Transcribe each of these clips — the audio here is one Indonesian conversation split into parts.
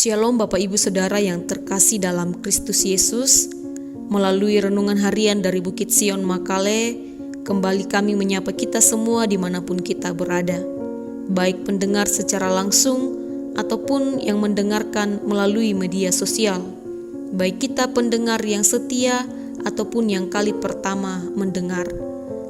Shalom Bapak Ibu Saudara yang terkasih dalam Kristus Yesus. Melalui renungan harian dari Bukit Sion Makale, kembali kami menyapa kita semua dimanapun kita berada, baik pendengar secara langsung ataupun yang mendengarkan melalui media sosial, baik kita pendengar yang setia ataupun yang kali pertama mendengar.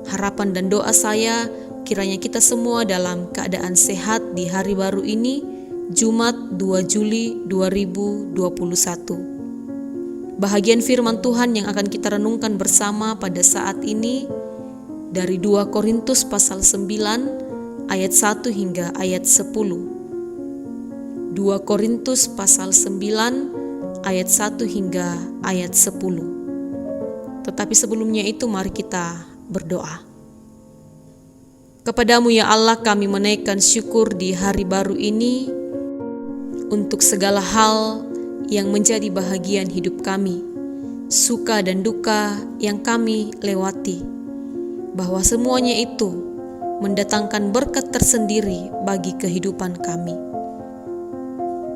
Harapan dan doa saya kiranya kita semua dalam keadaan sehat di hari baru ini, Jumat 2 Juli 2021. Bahagian firman Tuhan yang akan kita renungkan bersama pada saat ini dari 2 Korintus pasal 9 ayat 1 hingga ayat 10. 2 Korintus pasal 9 ayat 1 hingga ayat 10. Tetapi sebelumnya itu mari kita berdoa. Kepadamu ya Allah kami menaikkan syukur di hari baru ini untuk segala hal yang menjadi bahagian hidup kami, suka dan duka yang kami lewati, bahwa semuanya itu mendatangkan berkat tersendiri bagi kehidupan kami.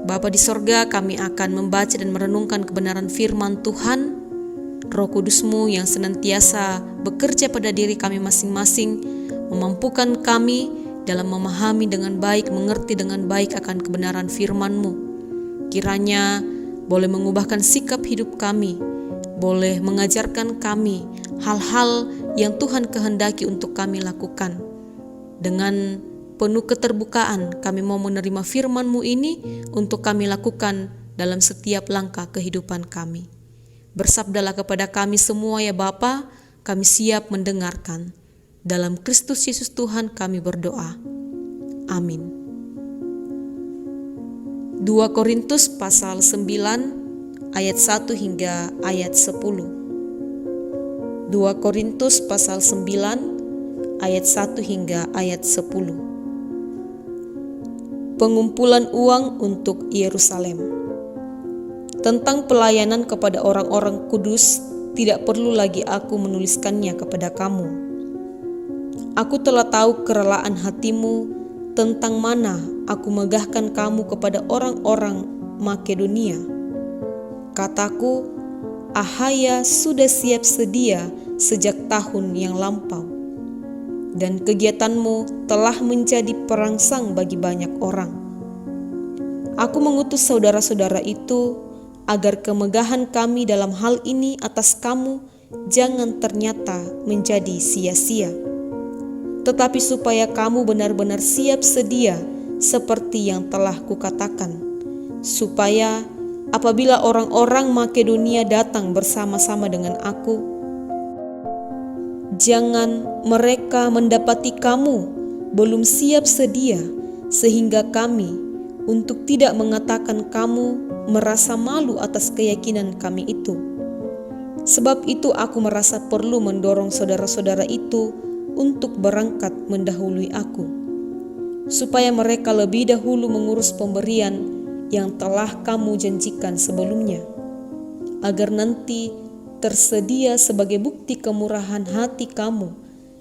Bapa di sorga, kami akan membaca dan merenungkan kebenaran firman Tuhan. Roh Kudus-Mu yang senantiasa bekerja pada diri kami masing-masing, memampukan kami dalam memahami dengan baik, mengerti dengan baik akan kebenaran firman-Mu. Kiranya boleh mengubahkan sikap hidup kami, boleh mengajarkan kami hal-hal yang Tuhan kehendaki untuk kami lakukan. Dengan penuh keterbukaan kami mau menerima firman-Mu ini untuk kami lakukan dalam setiap langkah kehidupan kami. Bersabdalah kepada kami semua ya Bapa, kami siap mendengarkan. Dalam Kristus Yesus Tuhan kami berdoa. Amin. 2 Korintus pasal 9 ayat 1 hingga ayat 10. 2 Korintus pasal 9 ayat 1 hingga ayat 10. Pengumpulan uang untuk Yerusalem. Tentang pelayanan kepada orang-orang kudus, tidak perlu lagi aku menuliskannya kepada kamu. Aku telah tahu kerelaan hatimu tentang mana aku megahkan kamu kepada orang-orang Makedonia. Kataku, Ahaya sudah siap sedia sejak tahun yang lampau, dan kegiatanmu telah menjadi perangsang bagi banyak orang. Aku mengutus saudara-saudara itu agar kemegahan kami dalam hal ini atas kamu jangan ternyata menjadi sia-sia, tetapi supaya kamu benar-benar siap sedia seperti yang telah kukatakan, supaya apabila orang-orang Makedonia datang bersama-sama dengan aku, jangan mereka mendapati kamu belum siap sedia sehingga kami untuk tidak mengatakan kamu merasa malu atas keyakinan kami itu. Sebab itu aku merasa perlu mendorong saudara-saudara itu untuk berangkat mendahului aku, supaya mereka lebih dahulu mengurus pemberian yang telah kamu janjikan sebelumnya, agar nanti tersedia sebagai bukti kemurahan hati kamu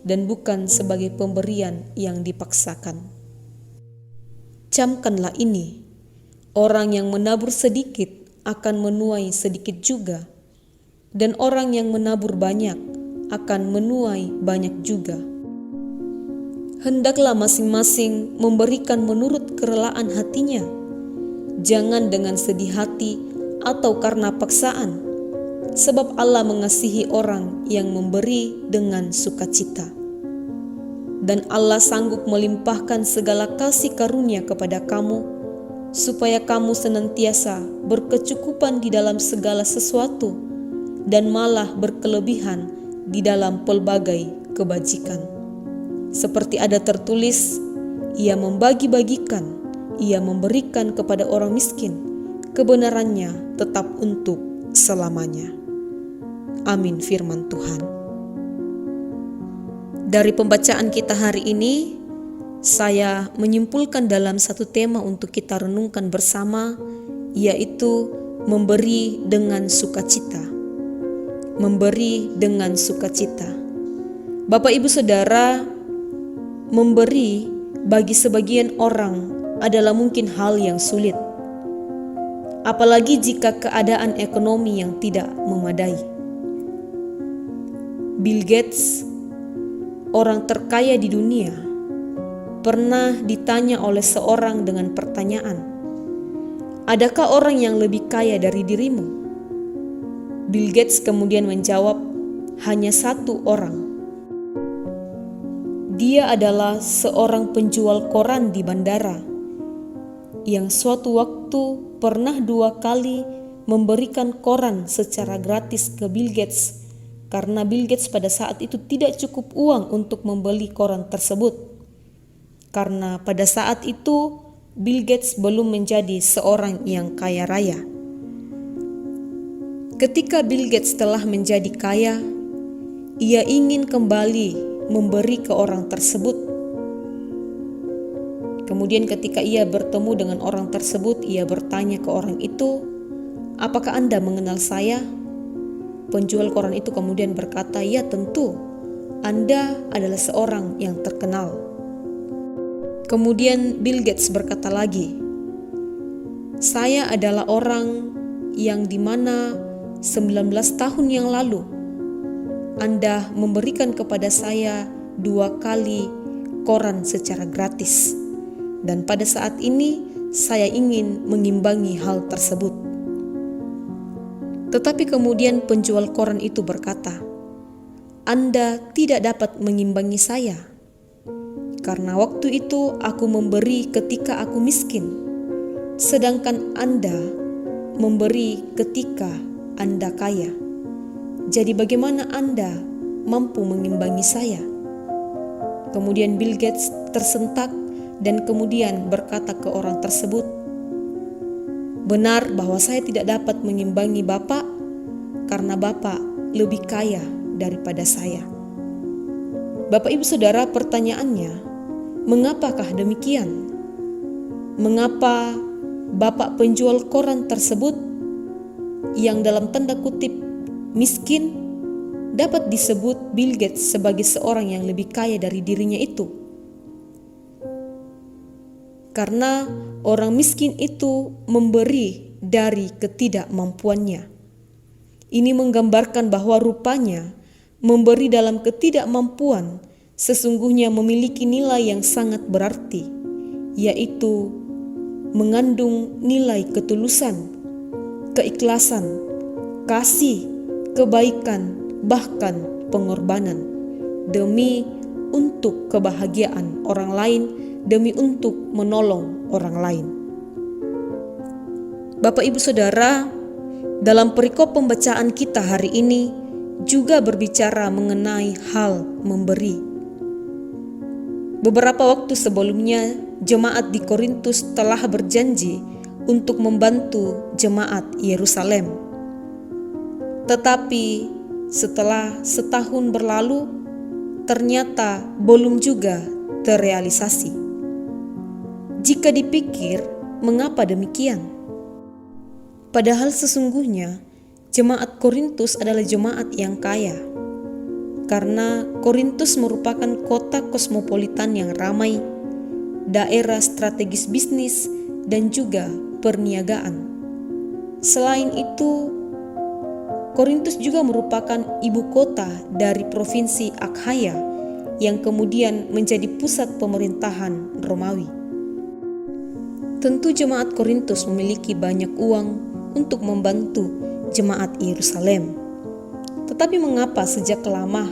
dan bukan sebagai pemberian yang dipaksakan. Camkanlah ini, orang yang menabur sedikit akan menuai sedikit juga, dan orang yang menabur banyak akan menuai banyak juga. Hendaklah masing-masing memberikan menurut kerelaan hatinya, jangan dengan sedih hati atau karena paksaan, sebab Allah mengasihi orang yang memberi dengan sukacita. Dan Allah sanggup melimpahkan segala kasih karunia kepada kamu, supaya kamu senantiasa berkecukupan di dalam segala sesuatu, dan malah berkelebihan di dalam pelbagai kebajikan. Seperti ada tertulis, ia membagi-bagikan, ia memberikan kepada orang miskin, kebenarannya tetap untuk selamanya. Amin firman Tuhan. Dari pembacaan kita hari ini, saya menyimpulkan dalam satu tema untuk kita renungkan bersama, yaitu memberi dengan sukacita. Memberi dengan sukacita. Bapak Ibu Saudara, memberi bagi sebagian orang adalah mungkin hal yang sulit. apalagi jika keadaan ekonomi yang tidak memadai. Bill Gates, orang terkaya di dunia, pernah ditanya oleh seorang dengan pertanyaan, "Adakah orang yang lebih kaya dari dirimu?" Bill Gates kemudian menjawab, "Hanya satu orang. Dia adalah seorang penjual koran di bandara yang suatu waktu pernah 2 kali memberikan koran secara gratis ke Bill Gates karena Bill Gates pada saat itu tidak cukup uang untuk membeli koran tersebut. Karena pada saat itu Bill Gates belum menjadi seorang yang kaya raya. Ketika Bill Gates telah menjadi kaya, ia ingin kembali memberi ke orang tersebut. Kemudian ketika ia bertemu dengan orang tersebut, ia bertanya ke orang itu, "Apakah Anda mengenal saya?" Penjual koran itu kemudian berkata, "Ya tentu, Anda adalah seorang yang terkenal." Kemudian Bill Gates berkata lagi, "Saya adalah orang yang dimana 19 tahun yang lalu Anda memberikan kepada saya 2 kali koran secara gratis. Dan pada saat ini saya ingin mengimbangi hal tersebut." Tetapi kemudian penjual koran itu berkata, "Anda tidak dapat mengimbangi saya. Karena waktu itu aku memberi ketika aku miskin, sedangkan Anda memberi ketika Anda kaya. Jadi bagaimana Anda mampu mengimbangi saya?" Kemudian Bill Gates tersentak dan kemudian berkata ke orang tersebut, "Benar bahwa saya tidak dapat mengimbangi Bapak karena Bapak lebih kaya daripada saya." Bapak Ibu Saudara, pertanyaannya, mengapakah demikian? Mengapa Bapak penjual koran tersebut yang dalam tanda kutip miskin dapat disebut Bill Gates sebagai seorang yang lebih kaya dari dirinya itu? Karena orang miskin itu memberi dari ketidakmampuannya. Ini menggambarkan bahwa rupanya memberi dalam ketidakmampuan sesungguhnya memiliki nilai yang sangat berarti, yaitu mengandung nilai ketulusan, keikhlasan, kasih, kebaikan, bahkan pengorbanan demi untuk kebahagiaan orang lain, demi untuk menolong orang lain. Bapak Ibu Saudara, dalam perikop pembacaan kita hari ini juga berbicara mengenai hal memberi. Beberapa waktu sebelumnya, jemaat di Korintus telah berjanji untuk membantu jemaat Yerusalem. Tetapi setelah setahun berlalu, ternyata belum juga terrealisasi. Jika dipikir, mengapa demikian? Padahal sesungguhnya jemaat Korintus adalah jemaat yang kaya. Karena Korintus merupakan kota kosmopolitan yang ramai, daerah strategis bisnis, dan juga perniagaan. Selain itu, Korintus juga merupakan ibu kota dari provinsi Akhaya yang kemudian menjadi pusat pemerintahan Romawi. Tentu jemaat Korintus memiliki banyak uang untuk membantu jemaat Yerusalem. Tetapi mengapa sejak lama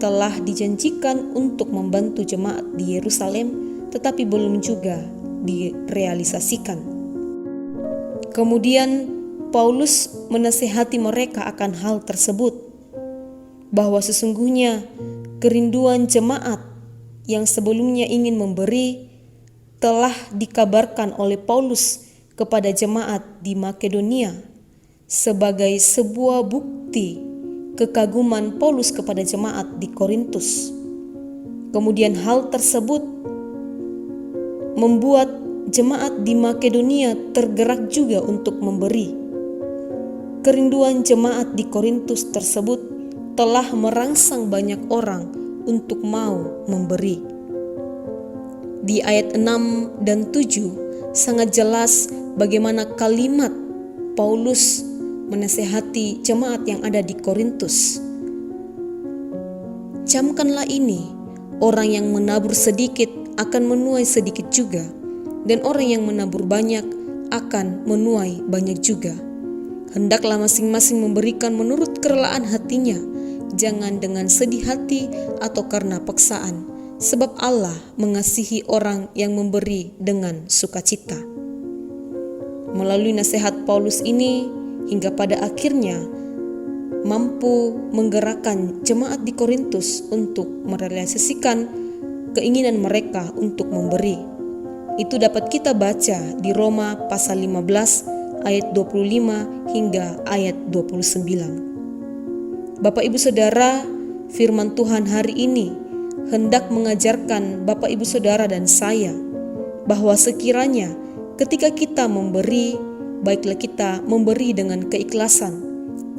telah dijanjikan untuk membantu jemaat di Yerusalem, tetapi belum juga direalisasikan? Kemudian Paulus menasihati mereka akan hal tersebut, bahwa sesungguhnya kerinduan jemaat yang sebelumnya ingin memberi telah dikabarkan oleh Paulus kepada jemaat di Makedonia sebagai sebuah bukti kekaguman Paulus kepada jemaat di Korintus. Kemudian hal tersebut membuat jemaat di Makedonia tergerak juga untuk memberi. Kerinduan jemaat di Korintus tersebut telah merangsang banyak orang untuk mau memberi. Di ayat 6 dan 7 sangat jelas bagaimana kalimat Paulus menasehati jemaat yang ada di Korintus. Camkanlah ini, orang yang menabur sedikit akan menuai sedikit juga, dan orang yang menabur banyak akan menuai banyak juga. Hendaklah masing-masing memberikan menurut kerelaan hatinya, jangan dengan sedih hati atau karena paksaan, sebab Allah mengasihi orang yang memberi dengan sukacita. Melalui nasihat Paulus ini, hingga pada akhirnya mampu menggerakkan jemaat di Korintus untuk merealisasikan keinginan mereka untuk memberi. Itu dapat kita baca di Roma pasal 15 ayat 25 hingga ayat 29. Bapak Ibu Saudara, firman Tuhan hari ini hendak mengajarkan Bapak Ibu Saudara dan saya bahwa sekiranya ketika kita memberi, baiklah kita memberi dengan keikhlasan,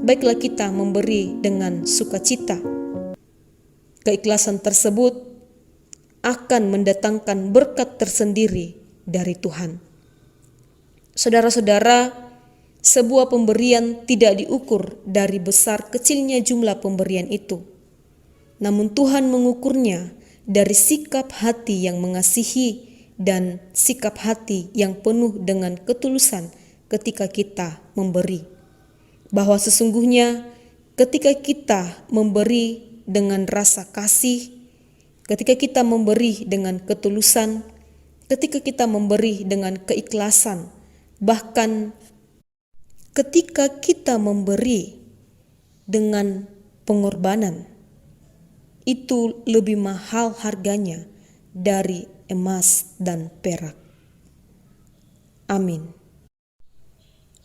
baiklah kita memberi dengan sukacita. Keikhlasan tersebut akan mendatangkan berkat tersendiri dari Tuhan. Saudara-saudara, sebuah pemberian tidak diukur dari besar kecilnya jumlah pemberian itu. Namun Tuhan mengukurnya dari sikap hati yang mengasihi dan sikap hati yang penuh dengan ketulusan ketika kita memberi. Bahwa sesungguhnya ketika kita memberi dengan rasa kasih, ketika kita memberi dengan ketulusan, ketika kita memberi dengan keikhlasan, bahkan ketika kita memberi dengan pengorbanan, itu lebih mahal harganya dari emas dan perak. Amin.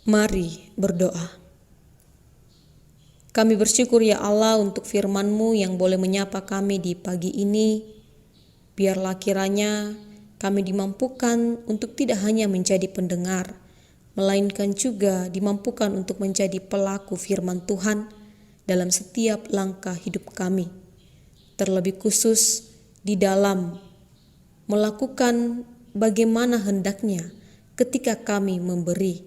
Mari berdoa. Kami bersyukur ya Allah untuk firman-Mu yang boleh menyapa kami di pagi ini. Biarlah kiranya kami dimampukan untuk tidak hanya menjadi pendengar, melainkan juga dimampukan untuk menjadi pelaku firman Tuhan dalam setiap langkah hidup kami. Terlebih khusus di dalam melakukan bagaimana hendaknya ketika kami memberi.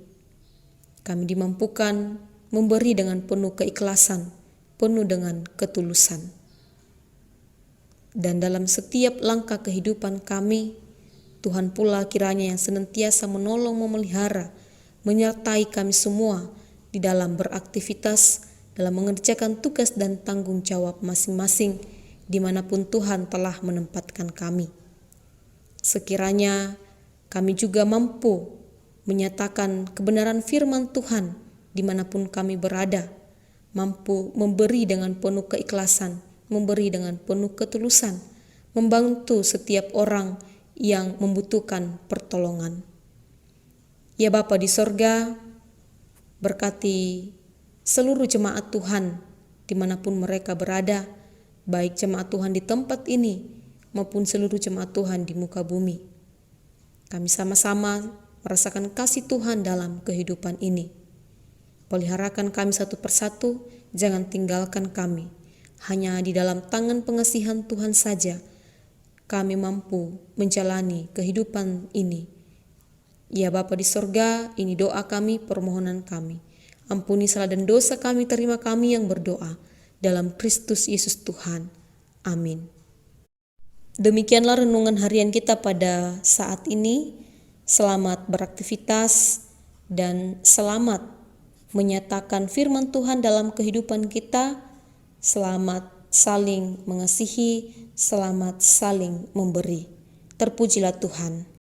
Kami dimampukan memberi dengan penuh keikhlasan, penuh dengan ketulusan. Dan dalam setiap langkah kehidupan kami, Tuhan pula kiranya yang senantiasa menolong, memelihara, menyertai kami semua di dalam beraktivitas, dalam mengerjakan tugas dan tanggung jawab masing-masing dimanapun Tuhan telah menempatkan kami. Sekiranya kami juga mampu menyatakan kebenaran firman Tuhan dimanapun kami berada, mampu memberi dengan penuh keikhlasan, memberi dengan penuh ketulusan, membantu setiap orang yang membutuhkan pertolongan. Ya Bapa di sorga, berkati seluruh jemaat Tuhan dimanapun mereka berada, baik jemaat Tuhan di tempat ini maupun seluruh jemaat Tuhan di muka bumi. Kami sama-sama merasakan kasih Tuhan dalam kehidupan ini. Peliharakan kami satu persatu, jangan tinggalkan kami. Hanya di dalam tangan pengasihan Tuhan saja kami mampu menjalani kehidupan ini. Ya Bapa di sorga, ini doa kami, permohonan kami. Ampuni salah dan dosa kami, terima kami yang berdoa dalam Kristus Yesus Tuhan. Amin. Demikianlah renungan harian kita pada saat ini. Selamat beraktivitas dan selamat menyatakan firman Tuhan dalam kehidupan kita. Selamat saling mengasihi, selamat saling memberi. Terpujilah Tuhan.